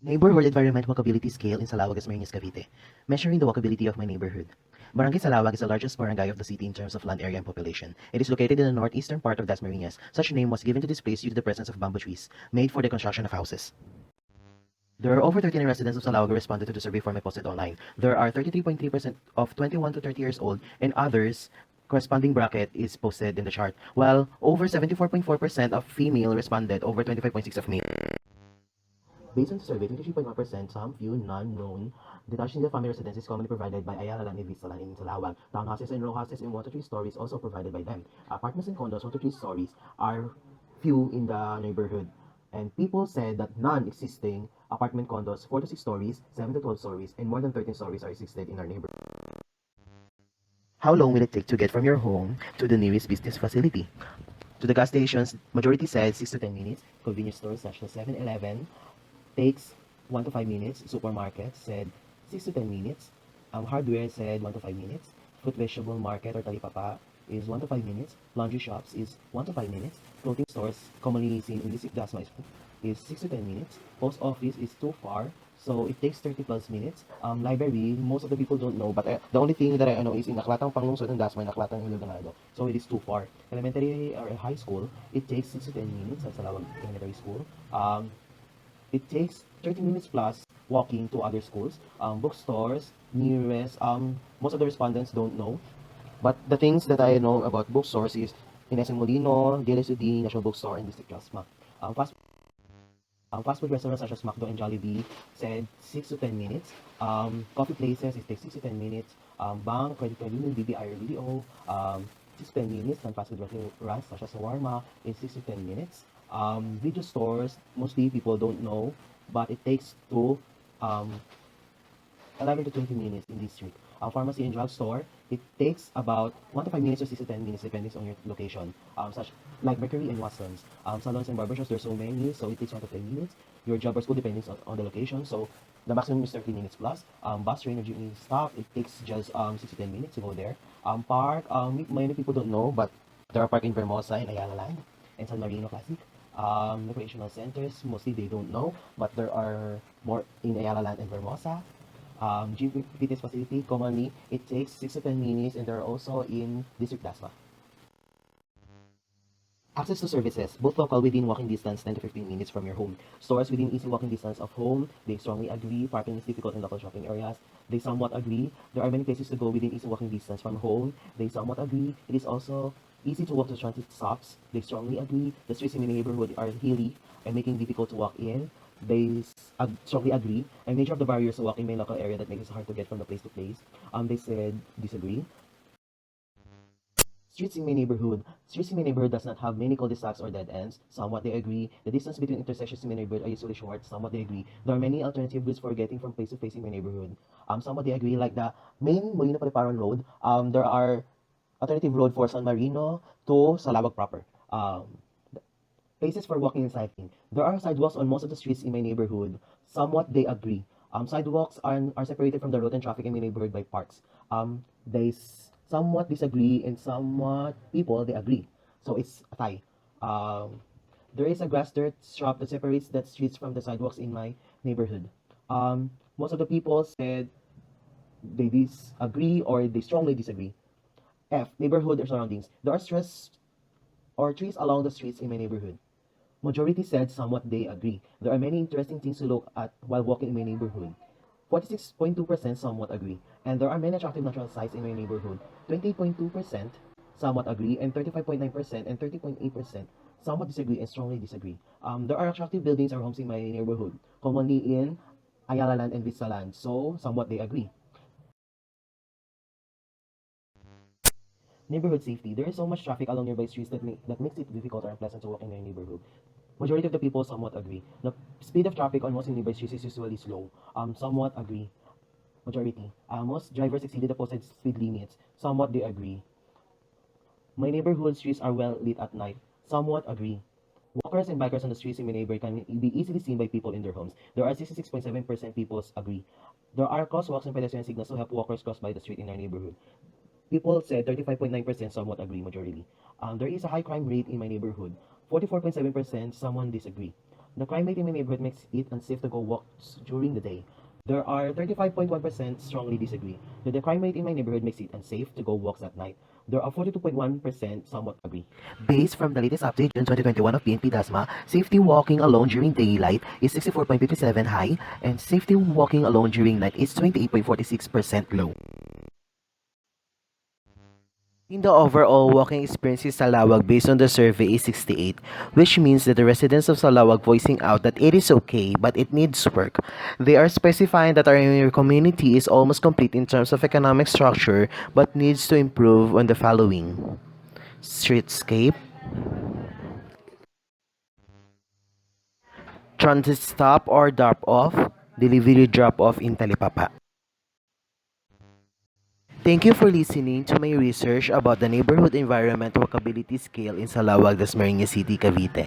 Neighborhood Environmental Walkability Scale in Salawag, Cavite, measuring the walkability of my neighborhood. Barangay Salawag is the largest barangay of the city in terms of land area and population. It is located in the northeastern part of Dasmariñas. Such name was given to this place due to the presence of bamboo trees, made for the construction of houses. There are over 39 residents of Salawag who responded to the survey form I posted online. There are 33.3% of 21 to 30 years old, and others corresponding bracket is posted in the chart, while over 74.4% of female responded, over 25.6% of male. Based on the survey, 23.1%, some few non-known detached single-family residence is commonly provided by Ayala Land and Vista Land in Salawag. Townhouses and row houses in 1 to 3 stories also provided by them. Apartments and condos 1 to 3 stories are few in the neighborhood. And people said that non-existing apartment condos 4 to 6 stories, 7 to 12 stories, and more than 13 stories are existed in our neighborhood. How long will it take to get from your home to the nearest business facility? To the gas stations, majority said 6 to 10 minutes. Convenience stores such as 7-Eleven takes 1 to 5 minutes. Supermarket said 6 to 10 minutes. Hardware said 1 to 5 minutes. Fruit vegetable market or talipapa is 1 to 5 minutes. Laundry shops is 1 to 5 minutes. Clothing stores, commonly seen in this Dasma, is 6 to 10 minutes. Post office is too far, so it takes 30 plus minutes. Library, most of the people don't know, but the only thing that I know is in Aklatang Panglungsod ng Dasma, Aklatang Ilog, so it is too far. Elementary or high school, it takes 6 to 10 minutes at Salawag Elementary School. It takes 30 minutes plus walking to other schools. Bookstores, nearest, most of the respondents don't know. But the things that I know about bookstores is in SM Molino, DLSUD, National Bookstore, and District Jasma. Fast food restaurants such as McDo and Jollibee said 6 to 10 minutes. Coffee places, it takes 6 to 10 minutes. Bank, credit card union, BBI or BDO, 6 to 10 minutes. And fast food restaurants such as Shawarma is 6 to 10 minutes. Video stores, mostly people don't know, but it takes to 11 to 20 minutes in district. Pharmacy and drugstore, it takes about 1 to 5 minutes or 6 to 10 minutes depending on your location. Such like Mercury and Watson's. Salons and barbershops, there's so many, so it takes 1 to 10 minutes. Your job or school depends on the location, so the maximum is 30 minutes plus. Bus, train, or jeepney stop, it takes just 6 to 10 minutes to go there. Park, many people don't know, but there are park in Vermosa and Ayala Land and San Marino Classic. Recreational centers, mostly they don't know, but there are more in Ayala Land and Vermosa. Gym fitness facility, commonly it takes 6 to 10 minutes, and they're also in District Dasma. Access to services, both local within walking distance 10 to 15 minutes from your home. Stores within easy walking distance of home, they strongly agree. Parking is difficult in local shopping areas, they somewhat agree. There are many places to go within easy walking distance from home, they somewhat agree. It is also easy to walk to transit stops, they strongly agree. The streets in the neighborhood are hilly and making difficult to walk in, they strongly agree. And major of the barriers to walk in my local area that makes it hard to get from the place to place, they said disagree. Streets in my neighborhood. Streets in my neighborhood does not have many cul-de-sacs or dead ends. Somewhat they agree. The distance between intersections in my neighborhood are usually short. Somewhat they agree. There are many alternative routes for getting from place to place in my neighborhood. Somewhat they agree. Like the main Molino Paliparan Road, there are alternative road for San Marino to Salawag proper. Places for walking and cycling. There are sidewalks on most of the streets in my neighborhood. Somewhat they agree. Sidewalks are separated from the road and traffic in my neighborhood by parks. They somewhat disagree, and somewhat people they agree. So it's a tie. There is a grass dirt shop that separates the streets from the sidewalks in my neighborhood. Most of the people said they disagree or they strongly disagree. F. Neighborhood or surroundings. There are stress or trees along the streets in my neighborhood. Majority said somewhat they agree. There are many interesting things to look at while walking in my neighborhood. 46.2% somewhat agree. And there are many attractive natural sites in my neighborhood. 28.2% somewhat agree, and 35.9% and 30.8% somewhat disagree and strongly disagree. There are attractive buildings or homes in my neighborhood, commonly in Ayala Land and Vista Land, so somewhat they agree. Neighborhood safety. There is so much traffic along nearby streets that makes it difficult or unpleasant to walk in my neighborhood. Majority of the people somewhat agree. The speed of traffic on most nearby streets is usually slow. Somewhat agree. Majority. Most drivers exceeded the posted speed limits. Somewhat they agree. My neighborhood streets are well lit at night. Somewhat agree. Walkers and bikers on the streets in my neighborhood can be easily seen by people in their homes. There are 66.7% people agree. There are crosswalks and pedestrian signals to help walkers cross by the street in our neighborhood. People said 35.9% somewhat agree majority. There is a high crime rate in my neighborhood. 44.7% someone disagree. The crime rate in my neighborhood makes it unsafe to go walks during the day. There are 35.1% strongly disagree that the crime rate in my neighborhood makes it unsafe to go walks at night. There are 42.1% somewhat agree. Based from the latest update, June 2021 of PNP DASMA, safety walking alone during daylight is 64.57 high, and safety walking alone during night is 28.46% low. In the overall walking experience in Salawag based on the survey is 68, which means that the residents of Salawag voicing out that it is okay but it needs work. They are specifying that our community is almost complete in terms of economic structure but needs to improve on the following: streetscape, transit stop or drop off, delivery drop off in Talipapa. Thank you for listening to my research about the Neighborhood Environmental Walkability Scale in Salawag, Dasmariñas City, Cavite.